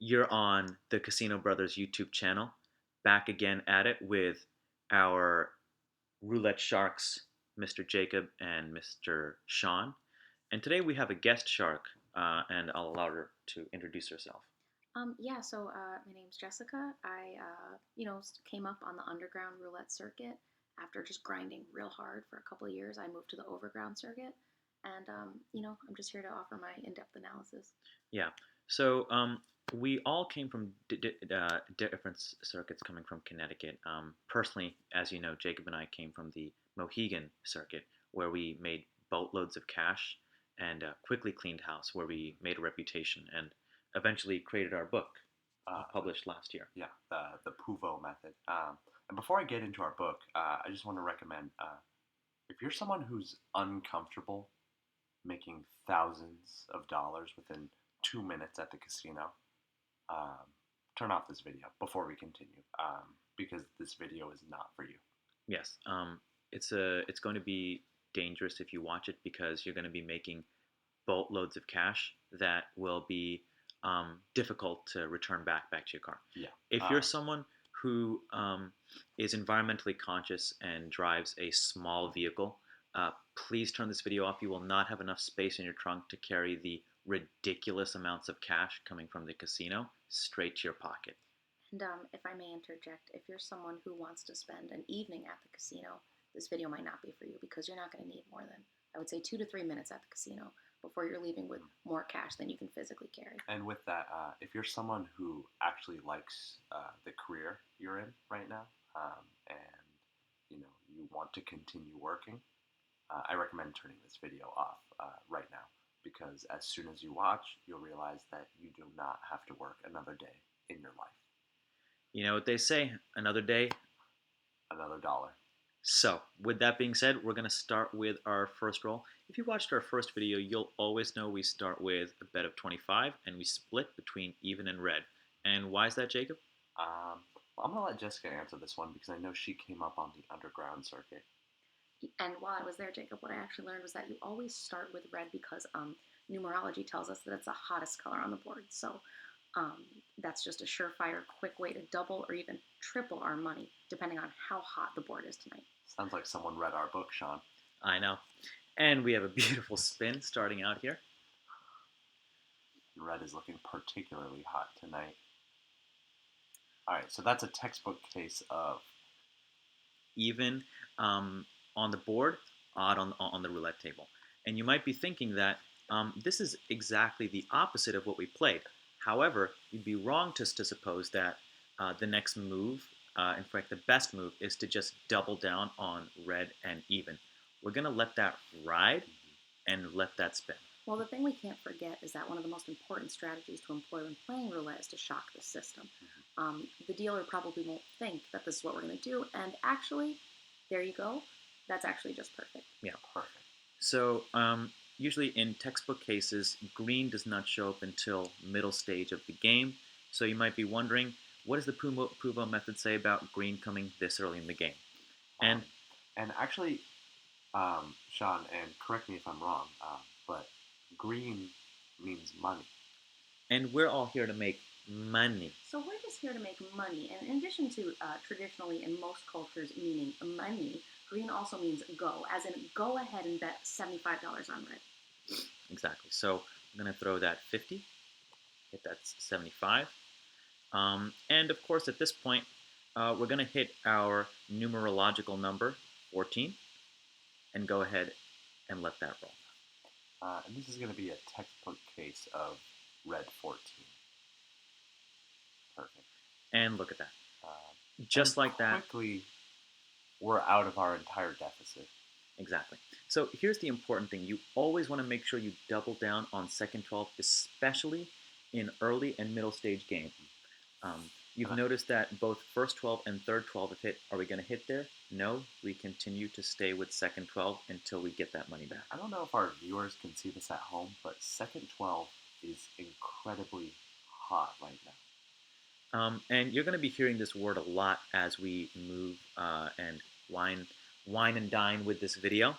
You're on the Casino Brothers YouTube channel, back again at it with our roulette sharks, Mr. Jacob and Mr. Shawn. And today we have a guest shark, and I'll allow her to introduce herself. My name's Jessica. I came up on the underground roulette circuit after just grinding real hard for a couple of years. I moved to the overground circuit, and I'm just here to offer my in-depth analysis. Yeah. So we all came from different circuits coming from Connecticut. Personally, as you know, Jacob and I came from the Mohegan circuit, where we made boatloads of cash and quickly cleaned house, where we made a reputation and eventually created our book, published last year. Yeah, the Puvo method. And before I get into our book, I just want to recommend if you're someone who's uncomfortable making thousands of dollars within 2 minutes at the casino, turn off this video before we continue, because this video is not for you. Yes, it's going to be dangerous if you watch it because you're going to be making boatloads of cash that will be difficult to return back to your car. Yeah. If you're someone who is environmentally conscious and drives a small vehicle, please turn this video off. You will not have enough space in your trunk to carry the ridiculous amounts of cash coming from the casino straight to your pocket. And if I may interject, if you're someone who wants to spend an evening at the casino, this video might not be for you because you're not going to need more than, I would say, 2 to 3 minutes at the casino before you're leaving with more cash than you can physically carry. And with that, if you're someone who actually likes the career you're in right now, and you want to continue working, I recommend turning this video off right now, because as soon as you watch, you'll realize that you do not have to work another day in your life. You know what they say, another day, another dollar. So, with that being said, we're going to start with our first roll. If you watched our first video, you'll always know we start with a bet of 25, and we split between even and red. And why is that, Jacob? Well, I'm going to let Jessica answer this one because I know she came up on the underground circuit. And while I was there, Jacob, what I actually learned was that you always start with red because numerology tells us that it's the hottest color on the board. So that's just a surefire, quick way to double or even triple our money, depending on how hot the board is tonight. Sounds like someone read our book, Shawn. I know. And we have a beautiful spin starting out here. Red is looking particularly hot tonight. All right, so that's a textbook case of even on the board, odd on the roulette table. And you might be thinking that this is exactly the opposite of what we played. However, you'd be wrong to suppose that the next move, in fact, the best move, is to just double down on red and even. We're going to let that ride and let that spin. Well, the thing we can't forget is that one of the most important strategies to employ when playing roulette is to shock the system. The dealer probably won't think that this is what we're going to do, and actually, there you go. That's actually just perfect. Yeah, perfect. So, usually in textbook cases, green does not show up until middle stage of the game. So you might be wondering, what does the Puvo method say about green coming this early in the game? And actually, Shawn, and correct me if I'm wrong, but green means money. And we're all here to make money. So we're just here to make money. And in addition to traditionally in most cultures meaning money, green also means go, as in go ahead and bet $75 on red. Exactly. So I'm going to throw that 50, hit that 75. And of course, at this point, we're going to hit our numerological number, 14, and go ahead and let that roll. And this is going to be a textbook case of red 14. Perfect. And look at that. Just like that. Quickly, we're out of our entire deficit. Exactly. So here's the important thing. You always want to make sure you double down on second 12, especially in early and middle stage game. You've noticed that both first 12 and third 12 have hit. Are we going to hit there? No. We continue to stay with second 12 until we get that money back. I don't know if our viewers can see this at home, but second 12 is incredibly hot right now. And you're going to be hearing this word a lot as we move and wine and dine with this video.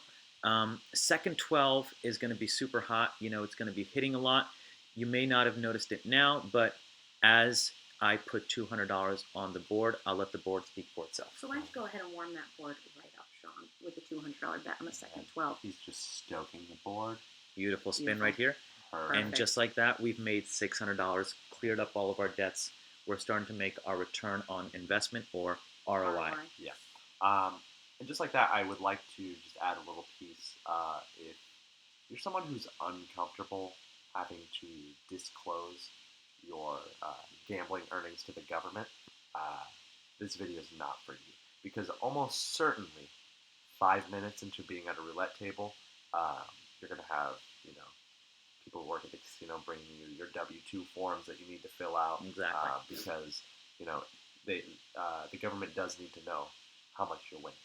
Second 12 is going to be super hot. You know, it's going to be hitting a lot. You may not have noticed it now, but as I put $200 on the board, I'll let the board speak for itself. So why don't you go ahead and warm that board right up, Shawn, with the $200 bet on the second 12. He's just stoking the board. Beautiful spin Beautiful. right here. Perfect. And just like that, we've made $600, cleared up all of our debts. We're starting to make our return on investment, or ROI. Yeah. And just like that, I would like to just add a little piece. If you're someone who's uncomfortable having to disclose your gambling earnings to the government, uh, this video is not for you. Because almost certainly, 5 minutes into being at a roulette table, you're going to have, people who work at the casino bringing you your W-2 forms that you need to fill out. Exactly. Because, they, the government does need to know how much you're winning.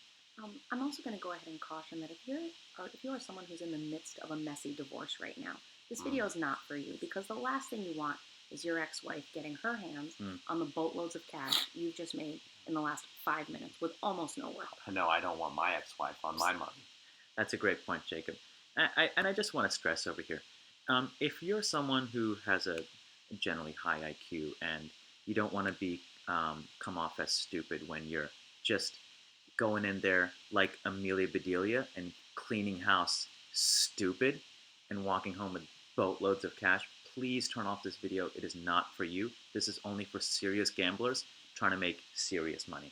I'm also going to go ahead and caution that if you are someone who's in the midst of a messy divorce right now, this video is not for you, because the last thing you want is your ex-wife getting her hands on the boatloads of cash you've just made in the last 5 minutes with almost no work. No, I don't want my ex-wife on my money. That's a great point, Jacob. And I just want to stress over here, if you're someone who has a generally high IQ and you don't want to be come off as stupid when you're just going in there like Amelia Bedelia and cleaning house stupid and walking home with boatloads of cash, please turn off this video. It is not for you. This is only for serious gamblers trying to make serious money.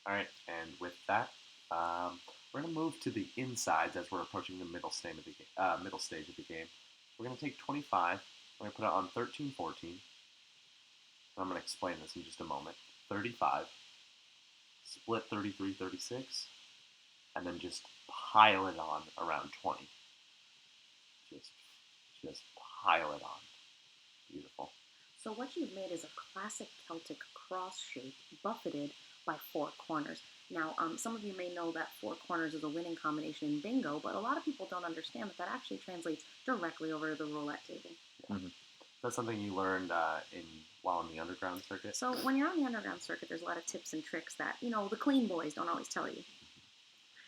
All right, and with that, we're going to move to the insides as we're approaching the middle stage of the game. We're going to take 25. We're going to put it on 13, 14. I'm going to explain this in just a moment. 35, split 33, 36, and then just pile it on around 20. Just pile it on. Beautiful. So what you've made is a classic Celtic cross shape buffeted by 4 corners. Now, some of you may know that 4 corners is a winning combination in bingo, but a lot of people don't understand that actually translates directly over to the roulette table. Mm-hmm. That's something you learned while on the underground circuit? So when you're on the underground circuit, there's a lot of tips and tricks that, the clean boys don't always tell you.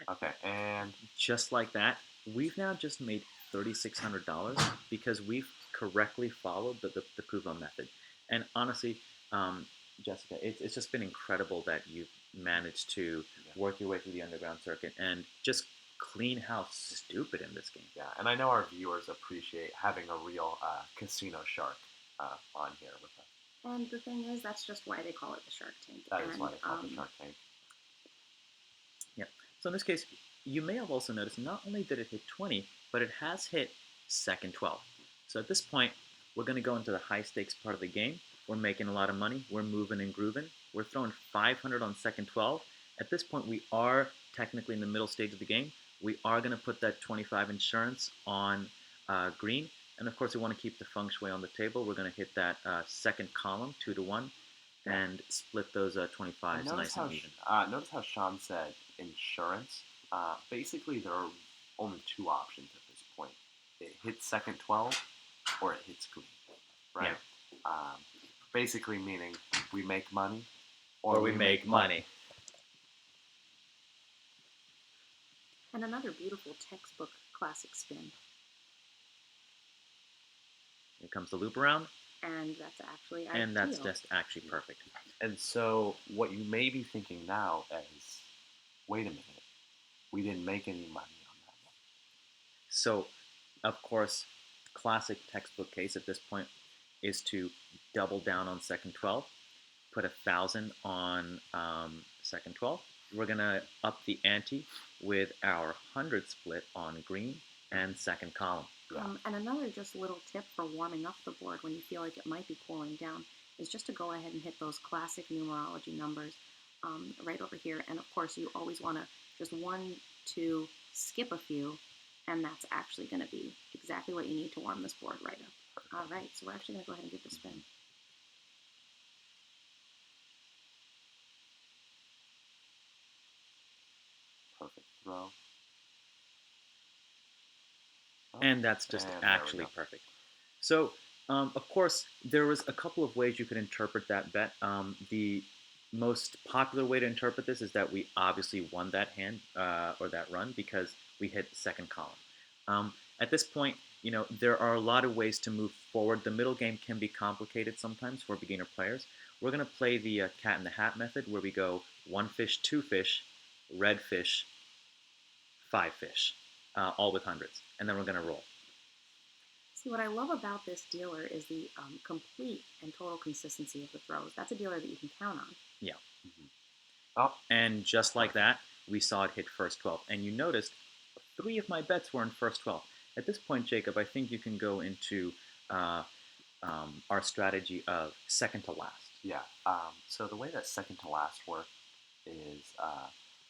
Okay, and just like that, we've now just made $3,600 because we've correctly followed the Puvo method. And honestly, Jessica, it's just been incredible that you've managed to work your way through the underground circuit and just clean house stupid in this game. Yeah, and I know our viewers appreciate having a real casino shark on here with us. And the thing is, that's just why they call it the Shark Tank. That is why they call it the Shark Tank. Yeah. So in this case, you may have also noticed not only did it hit 20, but it has hit second 12. So at this point, we're going to go into the high stakes part of the game. We're making a lot of money. We're moving and grooving. We're throwing 500 on second 12. At this point, we are technically in the middle stage of the game. We are going to put that 25 insurance on green. And of course, we want to keep the feng shui on the table. We're going to hit that second column, 2 to 1, and split those 25s nice and even. Notice how Shawn said insurance. Basically, there are only 2 options at this point. It hits second 12 or it hits green, right? Yeah. Basically meaning we make money or we make money. And another beautiful textbook classic spin. Here comes the loop around. And that's actually ideal. And that's just actually perfect. And so what you may be thinking now is, wait a minute, we didn't make any money on that one. So, of course, classic textbook case at this point is to double down on second 12, put 1,000 on second 12. We're going to up the ante with our 100 split on green and second column. And another just little tip for warming up the board when you feel like it might be cooling down is just to go ahead and hit those classic numerology numbers right over here. And of course, you always want to just 1, 2, skip a few, and that's actually going to be exactly what you need to warm this board right up. All right, so we're actually going to go ahead and give the spin. Perfect throw. And that's just actually perfect. So, of course, there was a couple of ways you could interpret that bet. The most popular way to interpret this is that we obviously won that hand or that run because we hit the second column. At this point, there are a lot of ways to move forward. The middle game can be complicated sometimes for beginner players. We're going to play the cat in the hat method where we go one fish, two fish, red fish, five fish, all with hundreds. And then we're going to roll. See, what I love about this dealer is the complete and total consistency of the throws. That's a dealer that you can count on. Yeah. Mm-hmm. Oh, and just like that, we saw it hit first 12. And you noticed 3 of my bets were in first 12. At this point, Jacob, I think you can go into our strategy of second to last. yeah. So the way that second to last work is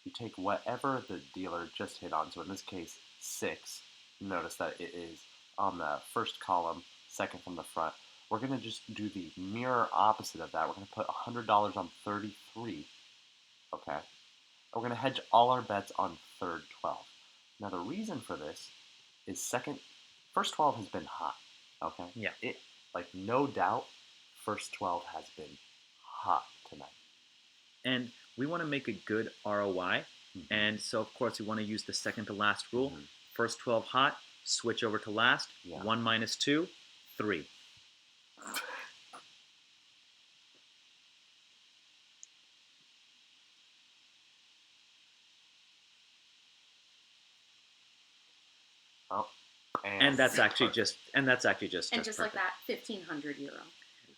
you take whatever the dealer just hit on. So in this case, 6. Notice that it is on the first column, second from the front. We're going to just do the mirror opposite of that. We're going to put $100 on 33. Okay. And we're going to hedge all our bets on third 12. Now the reason for this is first 12 has been hot. Okay. Yeah. No doubt, first 12 has been hot tonight. And we want to make a good ROI. Mm-hmm. And so, of course, we want to use the second to last rule. Mm-hmm. First 12 hot, switch over to last. Yeah. 1 minus 2, 3. Oh, and that's actually just And just perfect. like that, €1,500.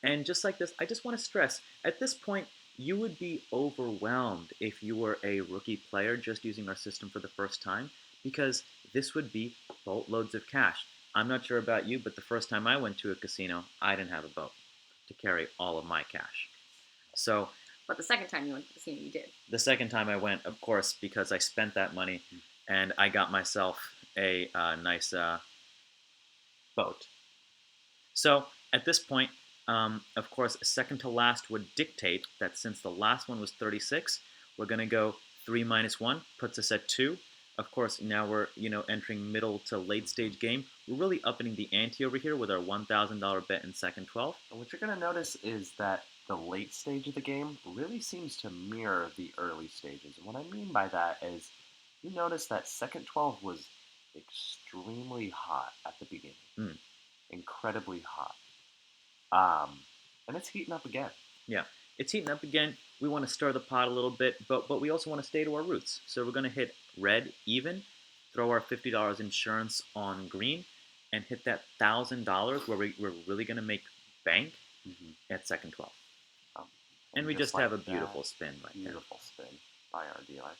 And just like this, I just want to stress, at this point, you would be overwhelmed if you were a rookie player just using our system for the first time, because this would be boatloads of cash. I'm not sure about you, but the first time I went to a casino, I didn't have a boat to carry all of my cash. So, but the second time you went to the casino, you did. The second time I went, of course, because I spent that money, and I got myself a nice boat. So at this point, of course, second to last would dictate that since the last one was 36, we're going to go 3 minus 1, puts us at 2. Of course, now we're entering middle to late stage game. We're really upping the ante over here with our $1,000 bet in second 12. And what you're going to notice is that the late stage of the game really seems to mirror the early stages. And what I mean by that is you notice that second 12 was extremely hot at the beginning. Mm. Incredibly hot. And it's heating up again. Yeah, it's heating up again. We want to stir the pot a little bit, but we also want to stay to our roots. So we're going to hit red even, throw our $50 insurance on green, and hit that $1,000 where we're really going to make bank at second 12. And we just have a beautiful spin right there. Beautiful spin by our dealer.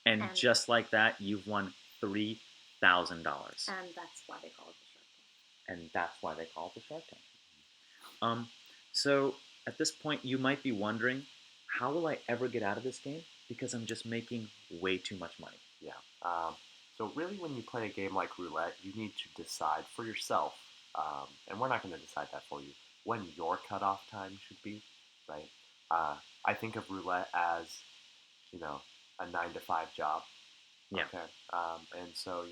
And just like that, you've won $3,000. And that's why they call it the Shark Tank. And that's why they call it the Shark Tank. So at this point, you might be wondering, how will I ever get out of this game? Because I'm just making way too much money. Yeah. So really, when you play a game like roulette, you need to decide for yourself, and we're not going to decide that for you, when your cutoff time should be, right? I think of roulette as, a 9-to-5 job. Yeah. Okay. And so,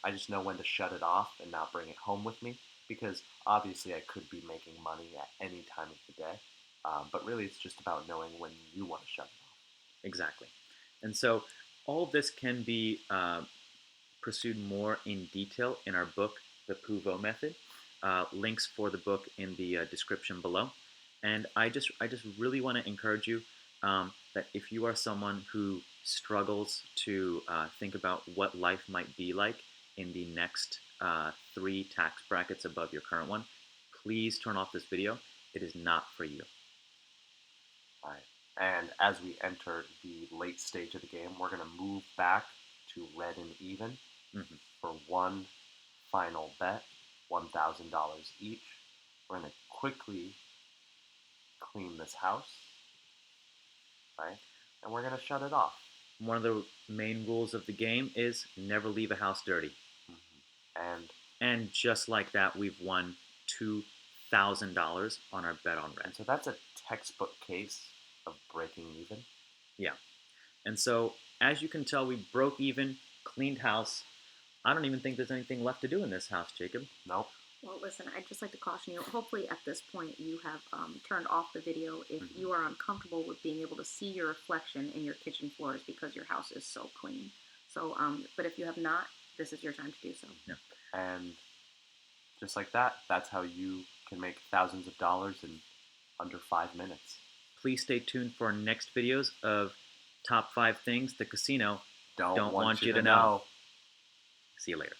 I just know when to shut it off and not bring it home with me, because obviously I could be making money at any time of the day, but really it's just about knowing when you want to shut it off. Exactly. And so all of this can be pursued more in detail in our book, The Puvot Method. Links for the book in the description below. And I just really want to encourage you that if you are someone who struggles to think about what life might be like in the next 3 tax brackets above your current one, please turn off this video. It is not for you. All right. And as we enter the late stage of the game, we're going to move back to red and even for one final bet, $1,000 each. We're going to quickly clean this house, right? And we're going to shut it off. One of the main rules of the game is never leave a house dirty. And just like that, we've won $2,000 on our bet on red. And so that's a textbook case of breaking even. Yeah. And so, as you can tell, we broke even, cleaned house. I don't even think there's anything left to do in this house, Jacob. Nope. Well, listen, I'd just like to caution you. Hopefully, at this point, you have turned off the video if Mhm. you are uncomfortable with being able to see your reflection in your kitchen floors because your house is so clean. So, but if you have not, this is your time to do so. Yeah. And just like that, that's how you can make thousands of dollars in under 5 minutes. Please stay tuned for our next videos of top 5 things the casino Don't don't want want you you to to know. know. See you later.